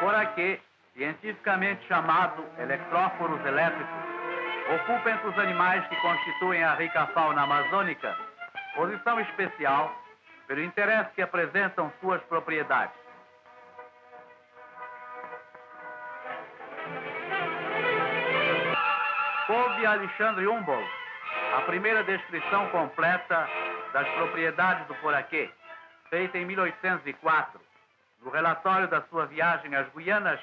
poraquê, cientificamente chamado eletróforos elétricos, ocupa entre os animais que constituem a rica fauna amazônica posição especial pelo interesse que apresentam suas propriedades. Coube a Alexandre Humboldt a primeira descrição completa das propriedades do poraquê, feita em 1804, no relatório da sua viagem às Guianas,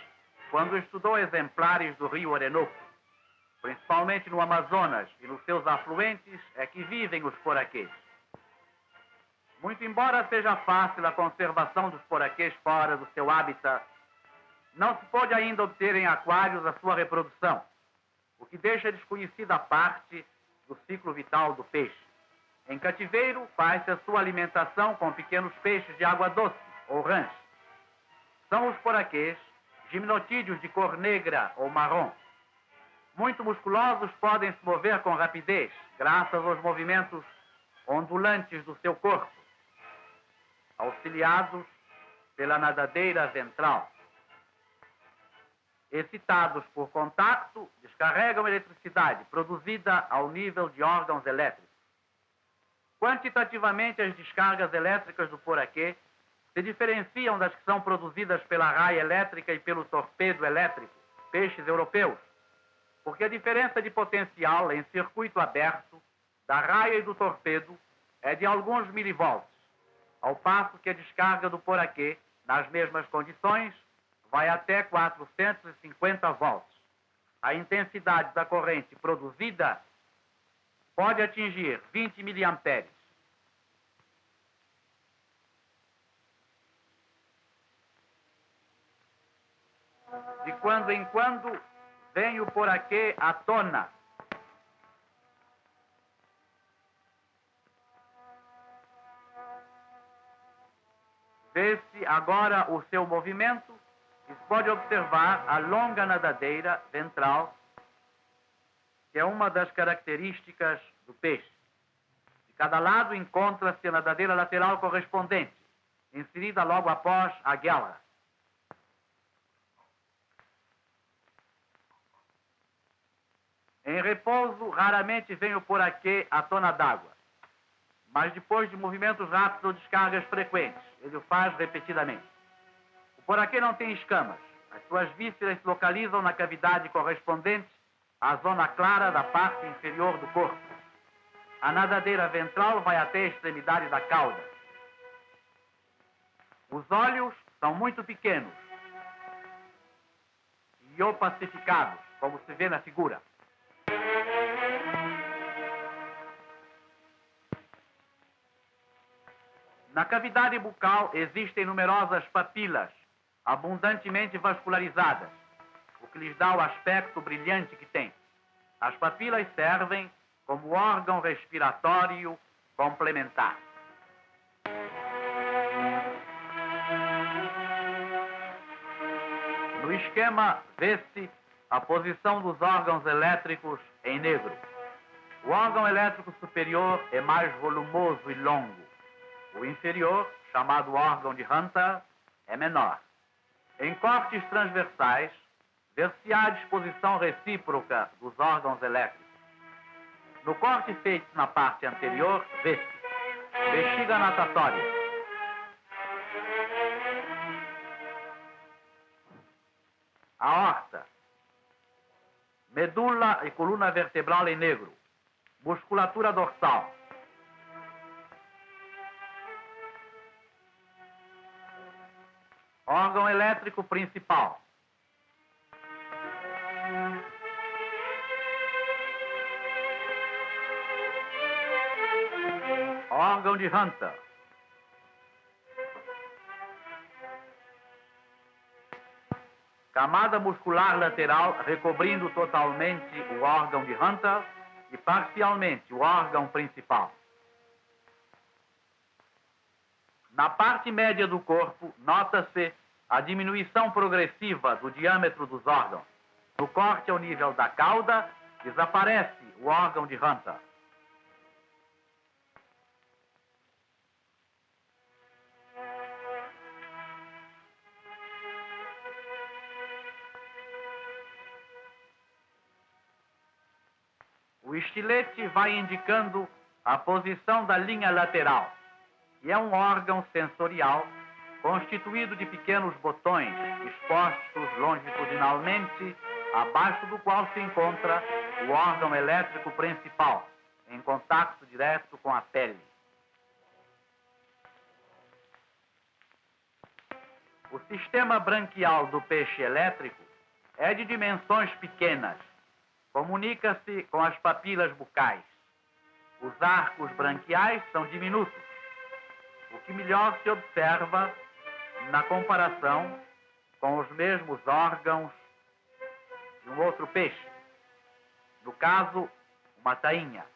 quando estudou exemplares do rio Orinoco. Principalmente no Amazonas e nos seus afluentes é que vivem os poraquês. Muito embora seja fácil a conservação dos poraquês fora do seu hábitat, não se pode ainda obter em aquários a sua reprodução, o que deixa desconhecida a parte do ciclo vital do peixe. Em cativeiro, faz-se a sua alimentação com pequenos peixes de água doce, ou rãs. São os poraquês, gimnotídeos de cor negra ou marrom. Muito musculosos, podem se mover com rapidez, graças aos movimentos ondulantes do seu corpo, auxiliados pela nadadeira ventral. Excitados por contato, descarregam eletricidade produzida ao nível de órgãos elétricos. Quantitativamente, as descargas elétricas do poraquê se diferenciam das que são produzidas pela raia elétrica e pelo torpedo elétrico, peixes europeus, porque a diferença de potencial em circuito aberto da raia e do torpedo é de alguns milivolts, ao passo que a descarga do poraquê, nas mesmas condições, vai até 450 volts. A intensidade da corrente produzida pode atingir 20 miliamperes. De quando em quando, vem o poraquê à tona. Vê-se agora o seu movimento e se pode observar a longa nadadeira ventral, que é uma das características do peixe. De cada lado encontra-se a nadadeira lateral correspondente, inserida logo após a guelra. Em repouso, raramente vem o poraquê à tona d'água, mas depois de movimentos rápidos ou descargas frequentes, ele o faz repetidamente. O poraquê não tem escamas. As suas vísceras se localizam na cavidade correspondente à zona clara da parte inferior do corpo. A nadadeira ventral vai até a extremidade da cauda. Os olhos são muito pequenos e opacificados, como se vê na figura. Na cavidade bucal existem numerosas papilas, abundantemente vascularizadas, o que lhes dá o aspecto brilhante que tem. As papilas servem como órgão respiratório complementar. No esquema, vê-se a posição dos órgãos elétricos em negro. O órgão elétrico superior é mais volumoso e longo. O inferior, chamado órgão de Hunter, é menor. Em cortes transversais, ver-se-á a disposição recíproca dos órgãos elétricos. No corte feito na parte anterior, vê-se bexiga natatória, aorta, medula e coluna vertebral em negro, musculatura dorsal, órgão elétrico principal, órgão de Hunter, camada muscular lateral recobrindo totalmente o órgão de Hunter e parcialmente o órgão principal. Na parte média do corpo, nota-se a diminuição progressiva do diâmetro dos órgãos. No corte ao nível da cauda, desaparece o órgão de Hunter. O estilete vai indicando a posição da linha lateral, e é um órgão sensorial constituído de pequenos botões expostos longitudinalmente, abaixo do qual se encontra o órgão elétrico principal, em contato direto com a pele. O sistema branquial do peixe elétrico é de dimensões pequenas. Comunica-se com as papilas bucais. Os arcos branquiais são diminutos, o que melhor se observa na comparação com os mesmos órgãos de um outro peixe, no caso, uma tainha.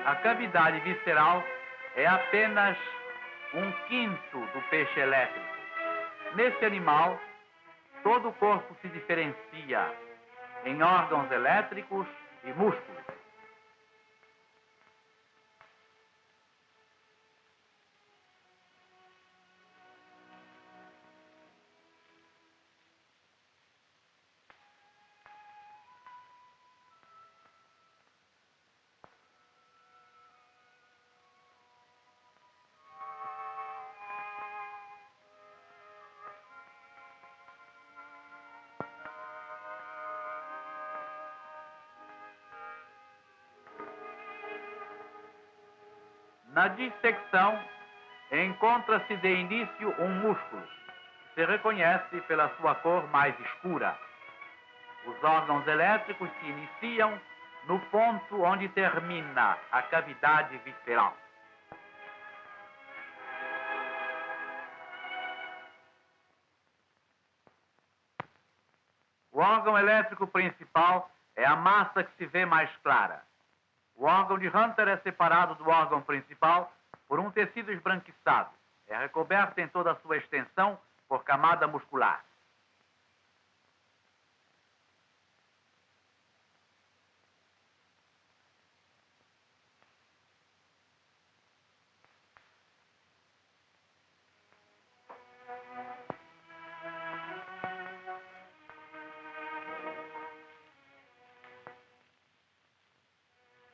A cavidade visceral é apenas 1/5 do peixe elétrico. Nesse animal, todo o corpo se diferencia em órgãos elétricos e músculos. Na dissecção, encontra-se de início um músculo, que se reconhece pela sua cor mais escura. Os órgãos elétricos se iniciam no ponto onde termina a cavidade visceral. O órgão elétrico principal é a massa que se vê mais clara. O órgão de Hunter é separado do órgão principal por um tecido esbranquiçado. É recoberto em toda a sua extensão por camada muscular.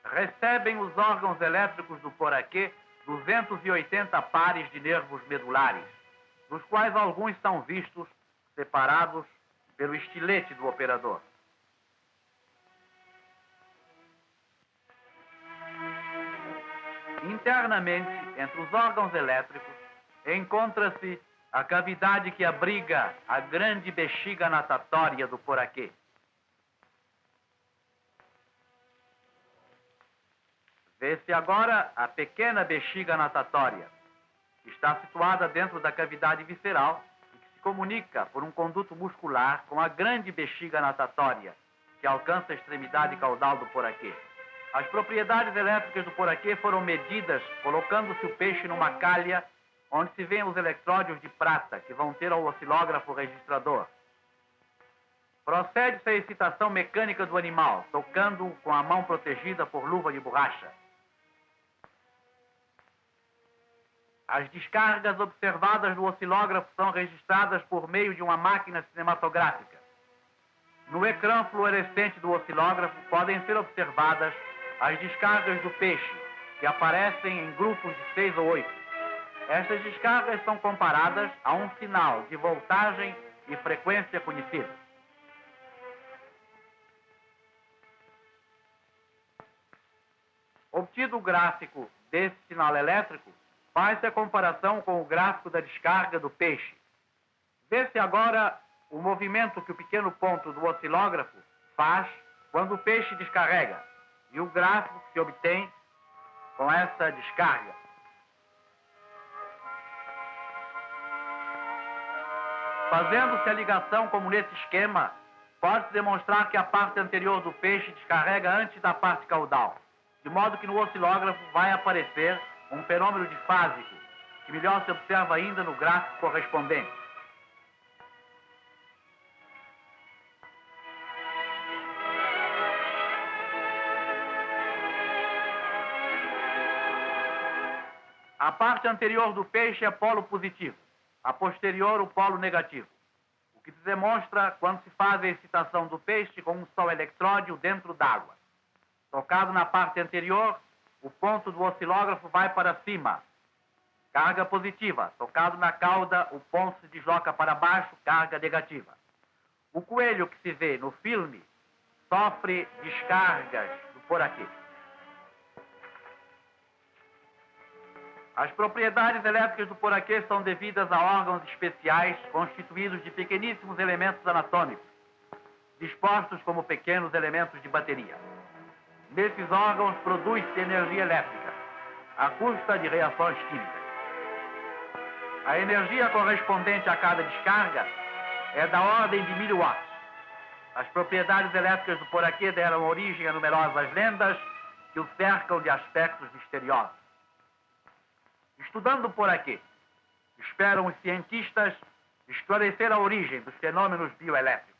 Recebem os órgãos elétricos do poraquê 280 pares de nervos medulares, dos quais alguns são vistos separados pelo estilete do operador. Internamente, entre os órgãos elétricos, encontra-se a cavidade que abriga a grande bexiga natatória do poraquê. Vê-se agora a pequena bexiga natatória, que está situada dentro da cavidade visceral e que se comunica por um conduto muscular com a grande bexiga natatória, que alcança a extremidade caudal do poraquê. As propriedades elétricas do poraquê foram medidas colocando-se o peixe numa calha onde se vêem os eletródios de prata que vão ter ao oscilógrafo registrador. Procede-se a excitação mecânica do animal, tocando com a mão protegida por luva de borracha. As descargas observadas no oscilógrafo são registradas por meio de uma máquina cinematográfica. No ecrã fluorescente do oscilógrafo podem ser observadas as descargas do peixe, que aparecem em grupos de 6 ou 8. Estas descargas são comparadas a um sinal de voltagem e frequência conhecido. Obtido o gráfico desse sinal elétrico, faz-se a comparação com o gráfico da descarga do peixe. Vê-se agora o movimento que o pequeno ponto do oscilógrafo faz quando o peixe descarrega e o gráfico que se obtém com essa descarga. Fazendo-se a ligação como nesse esquema, pode-se demonstrar que a parte anterior do peixe descarrega antes da parte caudal, de modo que no oscilógrafo vai aparecer um fenômeno difásico, que melhor se observa ainda no gráfico correspondente. A parte anterior do peixe é polo positivo, a posterior o polo negativo, o que se demonstra quando se faz a excitação do peixe com um só eletródio dentro d'água. Tocado na parte anterior, o ponto do oscilógrafo vai para cima, carga positiva. Tocado na cauda, o ponto se desloca para baixo, carga negativa. O coelho que se vê no filme sofre descargas do poraquê. As propriedades elétricas do poraquê são devidas a órgãos especiais constituídos de pequeníssimos elementos anatômicos, dispostos como pequenos elementos de bateria. Nesses órgãos produz-se energia elétrica, à custa de reações químicas. A energia correspondente a cada descarga é da ordem de 1000 watts. As propriedades elétricas do poraquê deram origem a numerosas lendas que o cercam de aspectos misteriosos. Estudando o poraquê, esperam os cientistas esclarecer a origem dos fenômenos bioelétricos.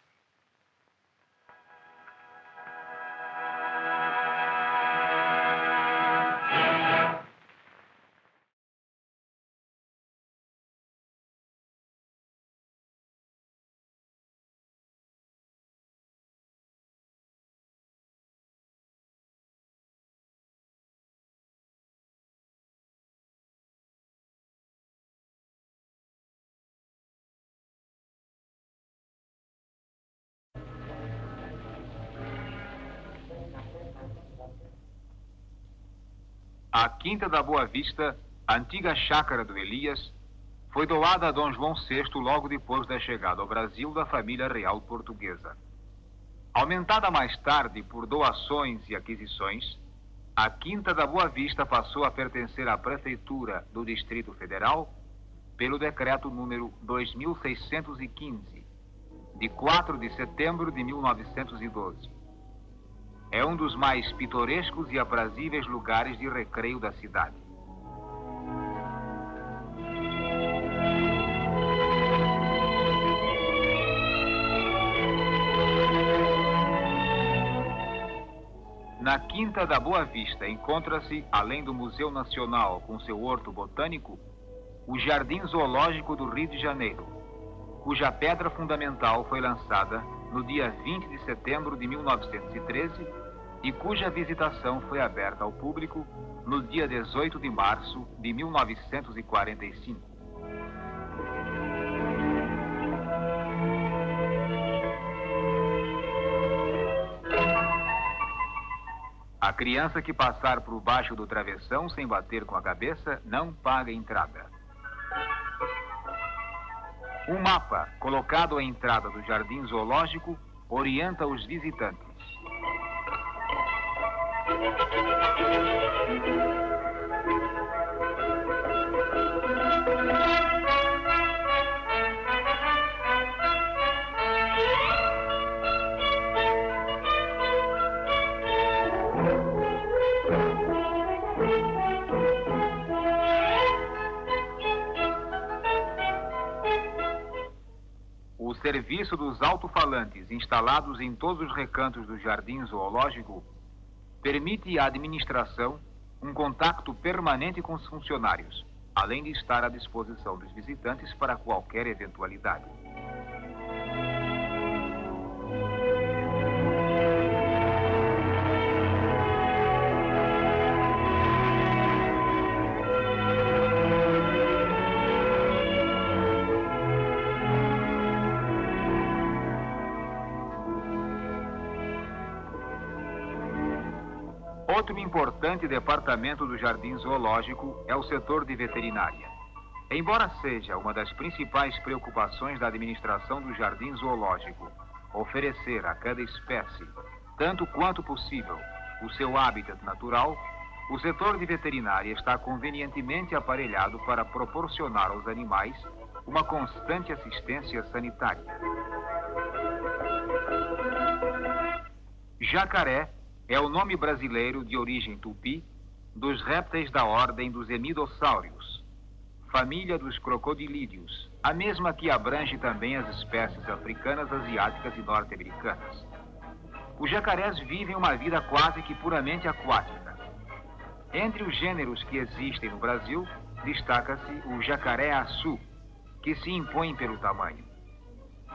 A Quinta da Boa Vista, antiga chácara do Elias, foi doada a Dom João VI logo depois da chegada ao Brasil da família real portuguesa. Aumentada mais tarde por doações e aquisições, a Quinta da Boa Vista passou a pertencer à Prefeitura do Distrito Federal pelo decreto número 2615, de 4 de setembro de 1912. É um dos mais pitorescos e aprazíveis lugares de recreio da cidade. Na Quinta da Boa Vista encontra-se, além do Museu Nacional com seu horto botânico, o Jardim Zoológico do Rio de Janeiro, cuja pedra fundamental foi lançada no dia 20 de setembro de 1913 e cuja visitação foi aberta ao público no dia 18 de março de 1945. A criança que passar por baixo do travessão sem bater com a cabeça não paga entrada. Um mapa colocado à entrada do Jardim Zoológico orienta os visitantes. O serviço dos alto-falantes instalados em todos os recantos do Jardim Zoológico permite à administração um contato permanente com os funcionários, além de estar à disposição dos visitantes para qualquer eventualidade. Outro importante departamento do Jardim Zoológico é o setor de veterinária. Embora seja uma das principais preocupações da administração do Jardim Zoológico oferecer a cada espécie, tanto quanto possível, o seu hábitat natural, o setor de veterinária está convenientemente aparelhado para proporcionar aos animais uma constante assistência sanitária. Jacaré é o nome brasileiro de origem tupi dos répteis da ordem dos hemidossáurios, família dos crocodilídeos, a mesma que abrange também as espécies africanas, asiáticas e norte-americanas. Os jacarés vivem uma vida quase que puramente aquática. Entre os gêneros que existem no Brasil, destaca-se o jacaré-açu, que se impõe pelo tamanho.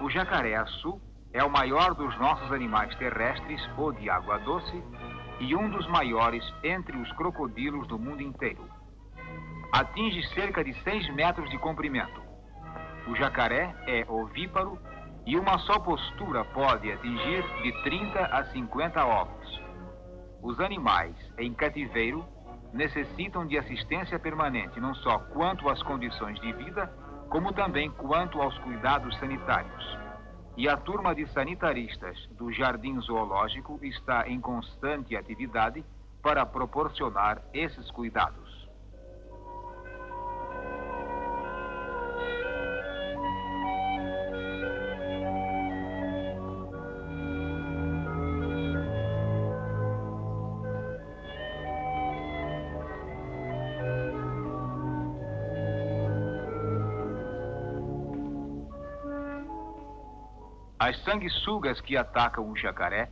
O jacaré-açu é o maior dos nossos animais terrestres ou de água doce e um dos maiores entre os crocodilos do mundo inteiro. Atinge cerca de 6 metros de comprimento. O jacaré é ovíparo e uma só postura pode atingir de 30 a 50 ovos. Os animais em cativeiro necessitam de assistência permanente, não só quanto às condições de vida, como também quanto aos cuidados sanitários. E a turma de sanitaristas do Jardim Zoológico está em constante atividade para proporcionar esses cuidados. As sanguessugas que atacam o jacaré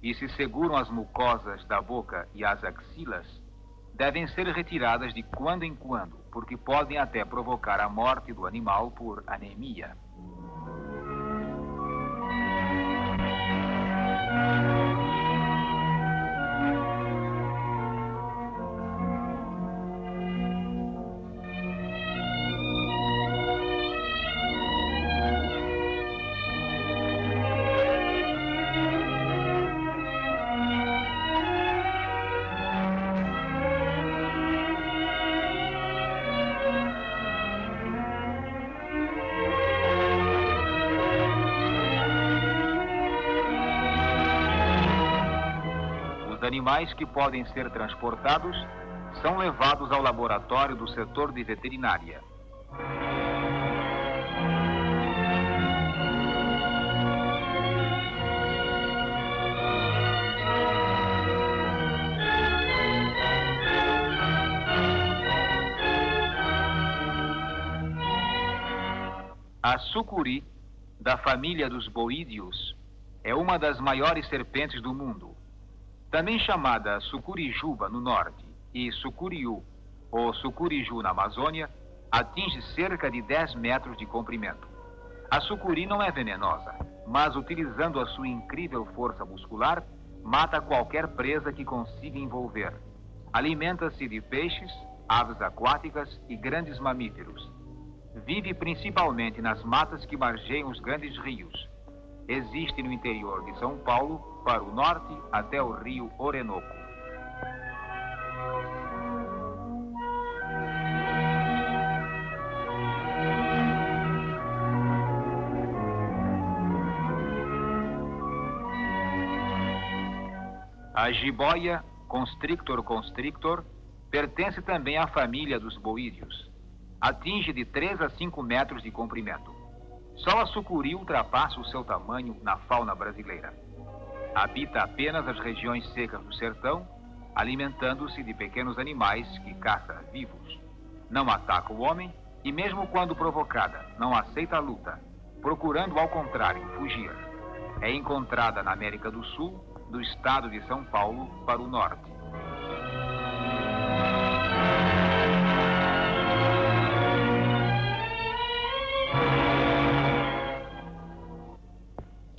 e se seguram as mucosas da boca e as axilas devem ser retiradas de quando em quando, porque podem até provocar a morte do animal por anemia. Animais que podem ser transportados são levados ao laboratório do setor de veterinária. A sucuri, da família dos boídeos, é uma das maiores serpentes do mundo. Também chamada sucurijuba no norte e sucuriú ou sucuriju na Amazônia, atinge cerca de 10 metros de comprimento. A sucuri não é venenosa, mas utilizando a sua incrível força muscular, mata qualquer presa que consiga envolver. Alimenta-se de peixes, aves aquáticas e grandes mamíferos. Vive principalmente nas matas que margeiam os grandes rios. Existe no interior de São Paulo, para o norte até o rio Orinoco. A jiboia, Constrictor constrictor, pertence também à família dos boídeos. Atinge de 3 a 5 metros de comprimento. Só a sucuri ultrapassa o seu tamanho na fauna brasileira. Habita apenas as regiões secas do sertão, alimentando-se de pequenos animais que caça vivos. Não ataca o homem e, mesmo quando provocada, não aceita a luta, procurando, ao contrário, fugir. É encontrada na América do Sul, do estado de São Paulo para o norte.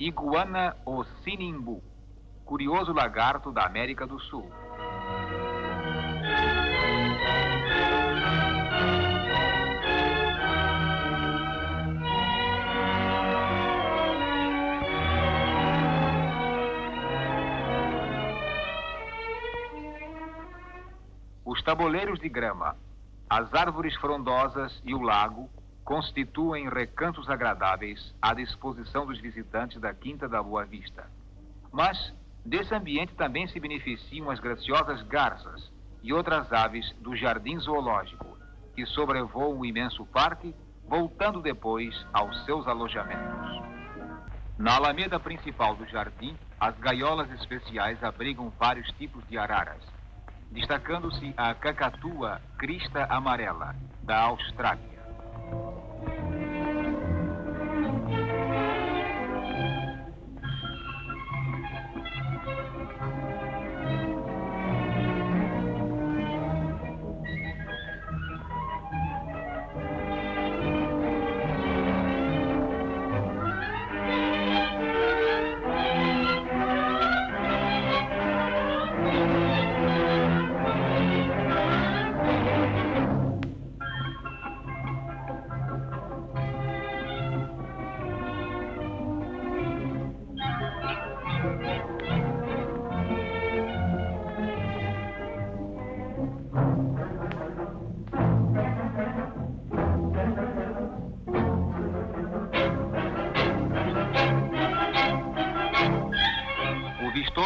Iguana ou sinimbu, curioso lagarto da América do Sul. Os tabuleiros de grama, as árvores frondosas e o lago constituem recantos agradáveis à disposição dos visitantes da Quinta da Boa Vista. Mas desse ambiente também se beneficiam as graciosas garças e outras aves do Jardim Zoológico, que sobrevoam o imenso parque, voltando depois aos seus alojamentos. Na alameda principal do jardim, as gaiolas especiais abrigam vários tipos de araras, destacando-se a cacatua crista amarela, da Austrália.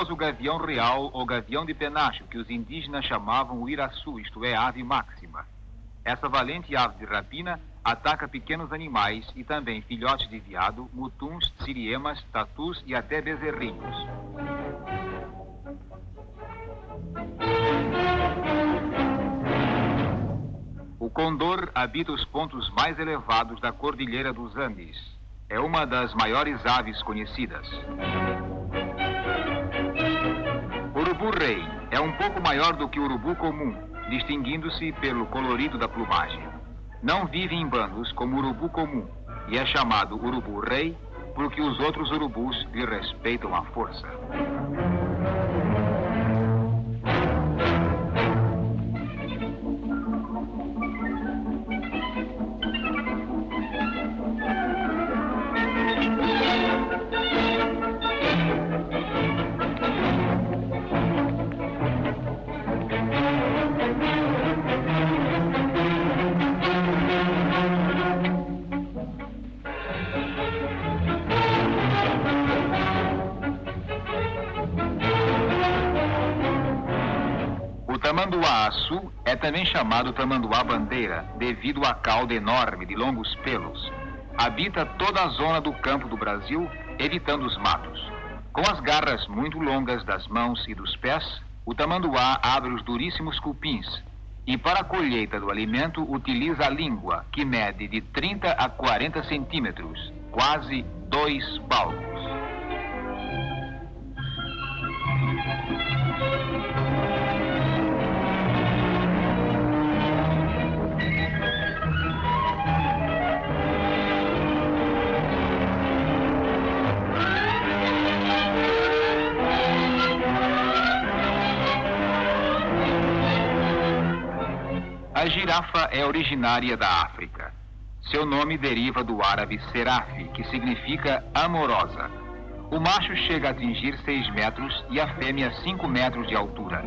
após o gavião real ou gavião de penacho, que os indígenas chamavam o iraçu, isto é, ave máxima. Essa valente ave de rapina ataca pequenos animais e também filhotes de veado, mutuns, siriemas, tatus e até bezerrinhos. O condor habita os pontos mais elevados da Cordilheira dos Andes. É uma das maiores aves conhecidas. Urubu-rei é um pouco maior do que o urubu comum, distinguindo-se pelo colorido da plumagem. Não vive em bandos como o urubu comum e é chamado urubu-rei porque os outros urubus lhe respeitam à força. O tamanduá-açu é também chamado tamanduá-bandeira, devido à cauda enorme de longos pelos. Habita toda a zona do campo do Brasil, evitando os matos. Com as garras muito longas das mãos e dos pés, o tamanduá abre os duríssimos cupins e, para a colheita do alimento, utiliza a língua, que mede de 30 a 40 centímetros, quase 2 palmos. A girafa é originária da África. Seu nome deriva do árabe seraf, que significa amorosa. O macho chega a atingir 6 metros e a fêmea 5 metros de altura,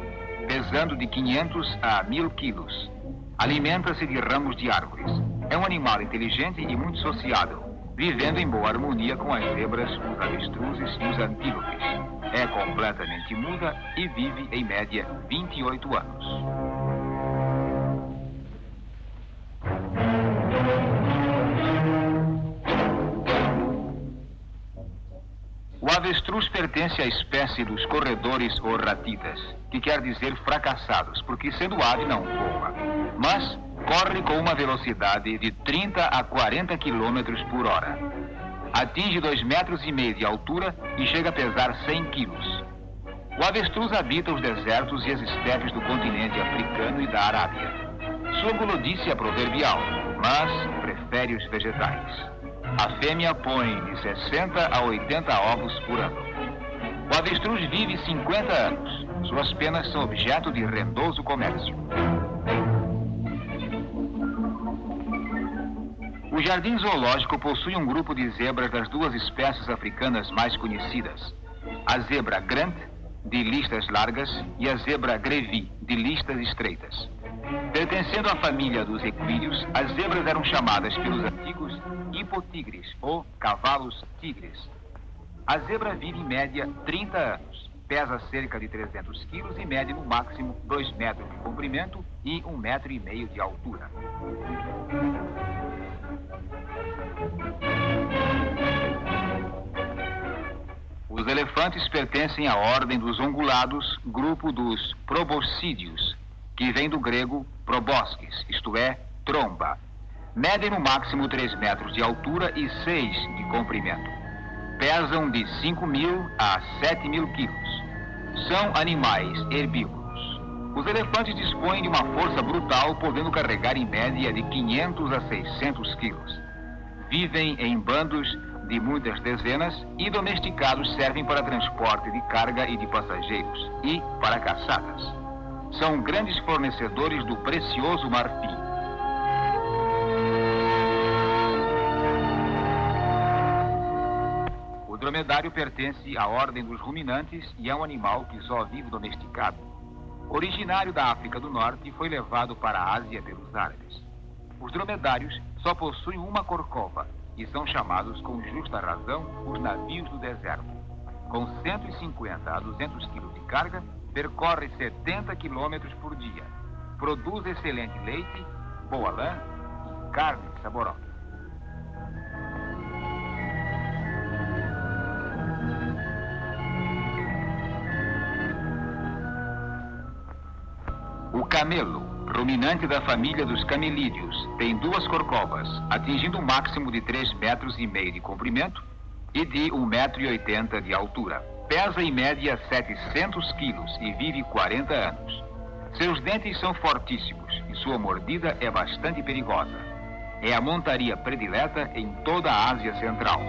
pesando de 500 a 1000 quilos. Alimenta-se de ramos de árvores. É um animal inteligente e muito sociável, vivendo em boa harmonia com as zebras, os avestruzes e os antílopes. É completamente muda e vive, em média, 28 anos. O avestruz pertence à espécie dos corredores ou ratitas, que quer dizer fracassados, porque sendo ave não voa, mas corre com uma velocidade de 30 a 40 km por hora. Atinge 2,5 metros de altura e chega a pesar 100 quilos. O avestruz habita os desertos e as estepes do continente africano e da Arábia. Sua gulodice é proverbial, mas prefere os vegetais. A fêmea põe de 60 a 80 ovos por ano. O avestruz vive 50 anos. Suas penas são objeto de rendoso comércio. O jardim zoológico possui um grupo de zebras das duas espécies africanas mais conhecidas. A zebra grande, de listas largas, e a zebra grevi, de listas estreitas. Pertencendo à família dos equídeos, as zebras eram chamadas pelos antigos hipotigres, ou cavalos tigres. A zebra vive em média 30 anos, pesa cerca de 300 quilos e mede no máximo 2 metros de comprimento e 1,5 metros de altura. Os elefantes pertencem à ordem dos ongulados, grupo dos proboscídeos, que vem do grego proboscis, isto é, tromba. Medem no máximo 3 metros de altura e 6 de comprimento. Pesam de 5.000 a 7.000 quilos. São animais herbívoros. Os elefantes dispõem de uma força brutal, podendo carregar em média de 500 a 600 quilos. Vivem em bandos de muitas dezenas e domesticados servem para transporte de carga e de passageiros e para caçadas. São grandes fornecedores do precioso marfim. O dromedário pertence à ordem dos ruminantes e é um animal que só vive domesticado. Originário da África do Norte, foi levado para a Ásia pelos árabes. Os dromedários só possuem uma corcova e são chamados, com justa razão, os navios do deserto. com 150 a 200 quilos de carga, percorre 70 quilômetros por dia. Produz excelente leite, boa lã e carne saborosa. O camelo, ruminante da família dos camelídeos, tem 2 corcovas, atingindo um máximo de 3,5 metros de comprimento e de 1,80 m de altura. Pesa em média 700 quilos e vive 40 anos. Seus dentes são fortíssimos e sua mordida é bastante perigosa. É a montaria predileta em toda a Ásia Central.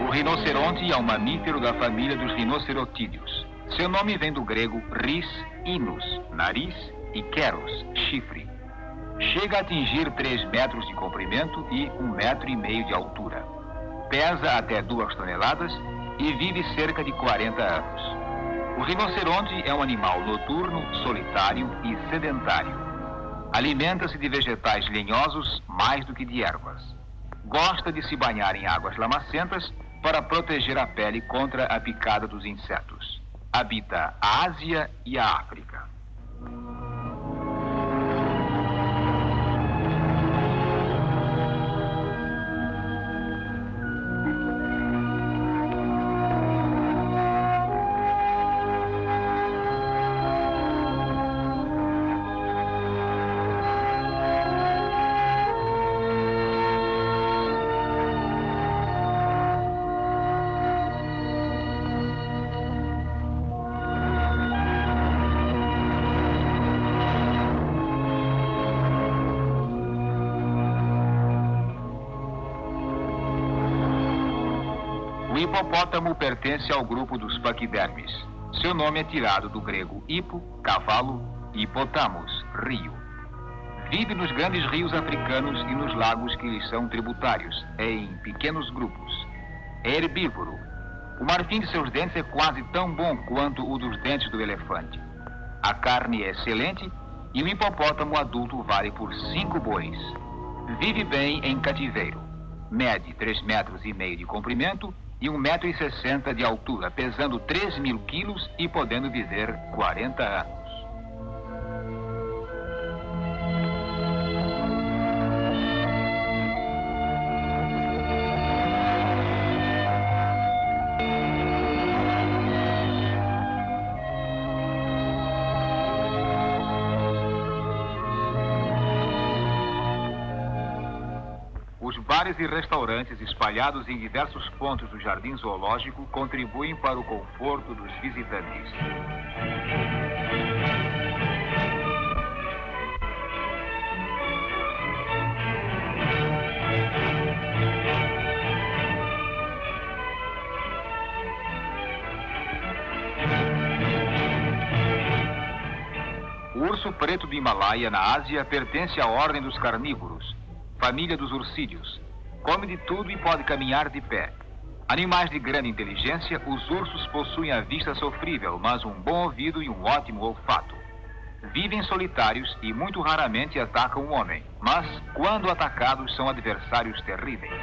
O rinoceronte é um mamífero da família dos rinocerotídeos. Seu nome vem do grego ris, inus, nariz, e keros, chifre. Chega a atingir 3 metros de comprimento e 1,5 m de altura. Pesa até 2 toneladas e vive cerca de 40 anos. O rinoceronte é um animal noturno, solitário e sedentário. Alimenta-se de vegetais lenhosos mais do que de ervas. Gosta de se banhar em águas lamacentas para proteger a pele contra a picada dos insetos. Habita a Ásia e a África. O hipopótamo pertence ao grupo dos paquidermes. Seu nome é tirado do grego hipo, cavalo, e potamos, rio. Vive nos grandes rios africanos e nos lagos que lhes são tributários, em pequenos grupos. É herbívoro. O marfim de seus dentes é quase tão bom quanto o dos dentes do elefante. A carne é excelente e o hipopótamo adulto vale por 5 bois. Vive bem em cativeiro. Mede 3,5 metros de comprimento e 1,60 m de altura, pesando 3.000 quilos e podendo viver 40 anos. Os bares e restaurantes espalhados em diversos pontos do jardim zoológico contribuem para o conforto dos visitantes. O urso preto do Himalaia, na Ásia, pertence à ordem dos carnívoros, família dos urcídeos. Come de tudo e pode caminhar de pé. Animais de grande inteligência, os ursos possuem a vista sofrível, mas um bom ouvido e um ótimo olfato. Vivem solitários e muito raramente atacam o homem, mas, quando atacados, são adversários terríveis.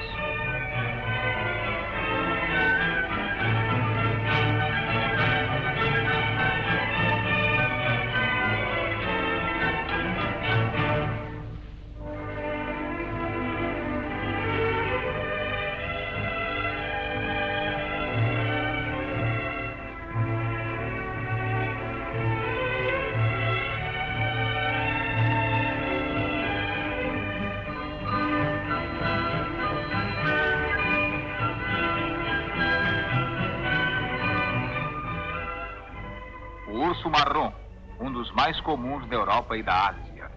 O urso marrom, um dos mais comuns da Europa e da Ásia.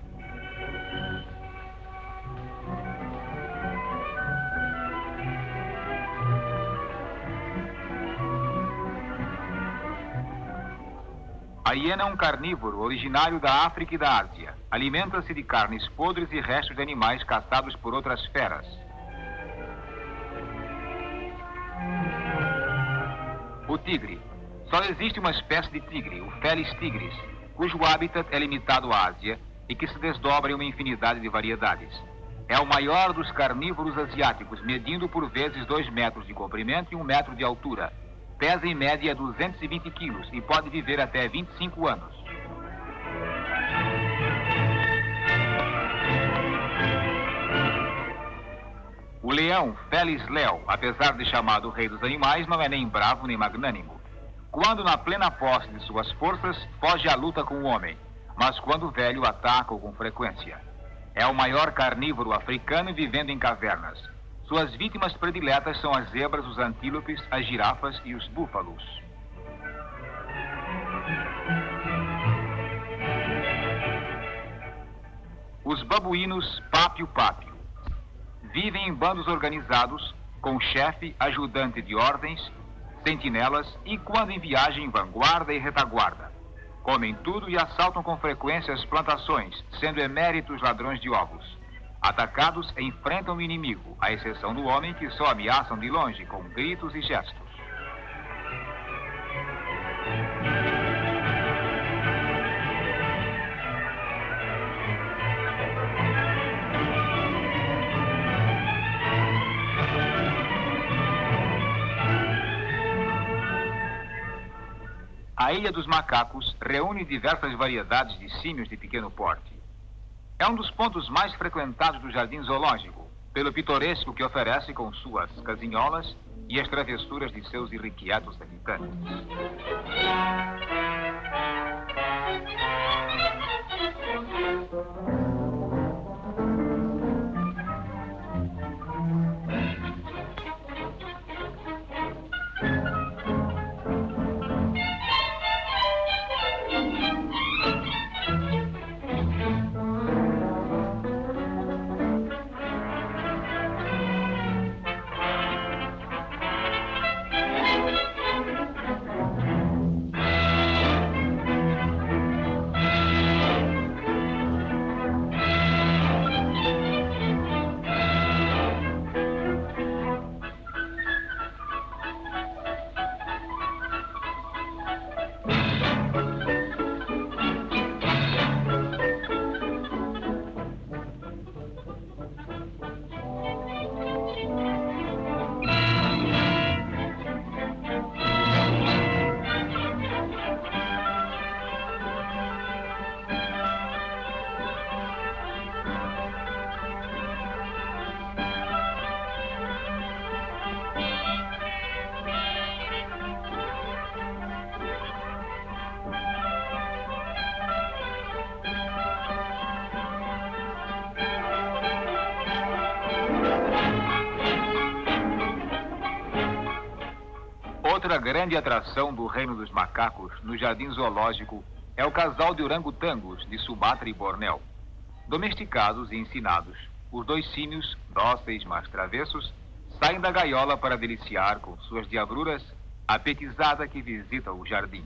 A hiena é um carnívoro originário da África e da Ásia. Alimenta-se de carnes podres e restos de animais caçados por outras feras. O tigre. Só existe uma espécie de tigre, o Felis tigris, cujo hábitat é limitado à Ásia e que se desdobra em uma infinidade de variedades. É o maior dos carnívoros asiáticos, medindo por vezes 2 metros de comprimento e 1 metro de altura. Pesa em média 220 quilos e pode viver até 25 anos. O leão, Felis leo, apesar de chamado rei dos animais, não é nem bravo nem magnânimo. Quando na plena posse de suas forças, foge à luta com o homem, mas quando velho, ataca-o com frequência. É o maior carnívoro africano vivendo em cavernas. Suas vítimas prediletas são as zebras, os antílopes, as girafas e os búfalos. Os babuínos pápio-pápio vivem em bandos organizados, com chefe, ajudante de ordens, sentinelas e, quando em viagem, vanguarda e retaguarda. Comem tudo e assaltam com frequência as plantações, sendo eméritos ladrões de ovos. Atacados, enfrentam o inimigo, à exceção do homem, que só ameaçam de longe, com gritos e gestos. A Ilha dos Macacos reúne diversas variedades de símios de pequeno porte. É um dos pontos mais frequentados do jardim zoológico, pelo pitoresco que oferece com suas casinholas e as travessuras de seus irrequietos habitantes. Outra grande atração do reino dos macacos no jardim zoológico é o casal de orangotangos de Sumatra e Bornéu. Domesticados e ensinados, os 2 símios, dóceis mas travessos, saem da gaiola para deliciar com suas diabruras a petizada que visita o jardim.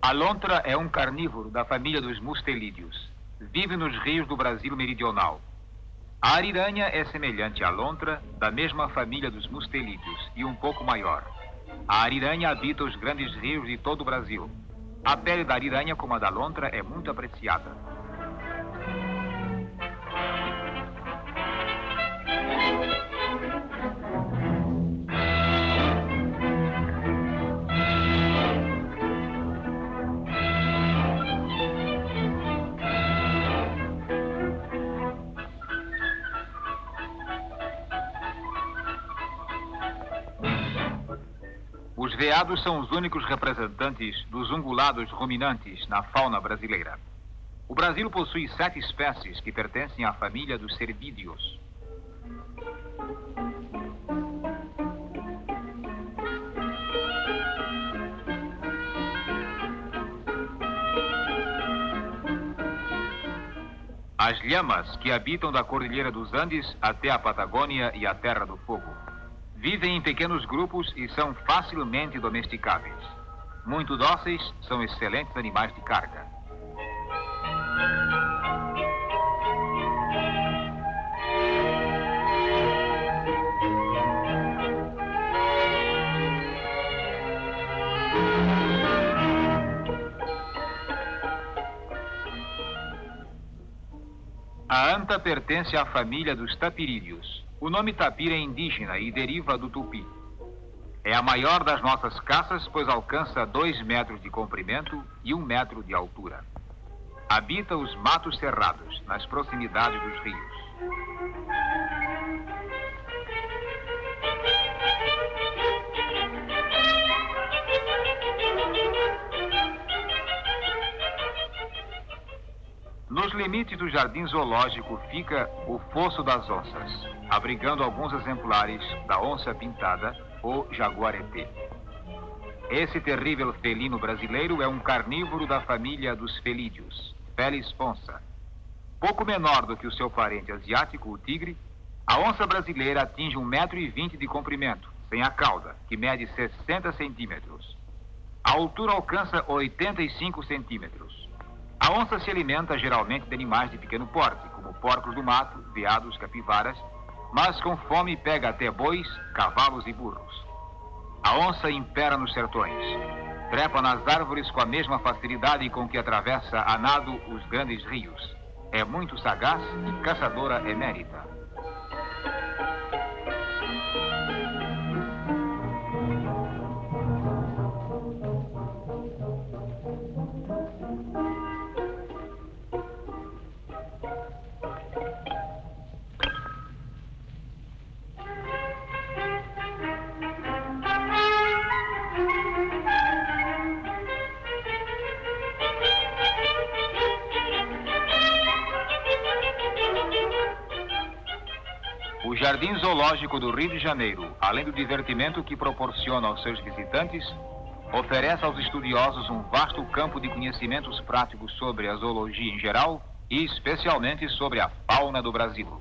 A lontra é um carnívoro da família dos mustelídeos. Vive nos rios do Brasil meridional. A ariranha é semelhante à lontra, da mesma família dos mustelídeos e um pouco maior. A ariranha habita os grandes rios de todo o Brasil. A pele da ariranha, como a da lontra, é muito apreciada. Os veados são os únicos representantes dos ungulados ruminantes na fauna brasileira. O Brasil possui 7 espécies que pertencem à família dos cervídeos. As lhamas, que habitam da Cordilheira dos Andes até a Patagônia e a Terra do Fogo. Vivem em pequenos grupos e são facilmente domesticáveis. Muito dóceis, são excelentes animais de carga. A anta pertence à família dos tapirídeos. O nome tapir é indígena e deriva do tupi. É a maior das nossas caças, pois alcança 2 metros de comprimento e 1 metro de altura. Habita os matos cerrados, nas proximidades dos rios. Nos limites do jardim zoológico fica o Fosso das Onças, abrigando alguns exemplares da onça pintada ou jaguareté. Esse terrível felino brasileiro é um carnívoro da família dos felídeos, Felis onça. Pouco menor do que o seu parente asiático, o tigre, a onça brasileira atinge 1,20 m de comprimento, sem a cauda, que mede 60 centímetros. A altura alcança 85 centímetros. A onça se alimenta geralmente de animais de pequeno porte, como porcos do mato, veados, capivaras, mas com fome pega até bois, cavalos e burros. A onça impera nos sertões. Trepa nas árvores com a mesma facilidade com que atravessa a nado os grandes rios. É muito sagaz e caçadora emérita. O Jardim Zoológico do Rio de Janeiro, além do divertimento que proporciona aos seus visitantes, oferece aos estudiosos um vasto campo de conhecimentos práticos sobre a zoologia em geral e especialmente sobre a fauna do Brasil.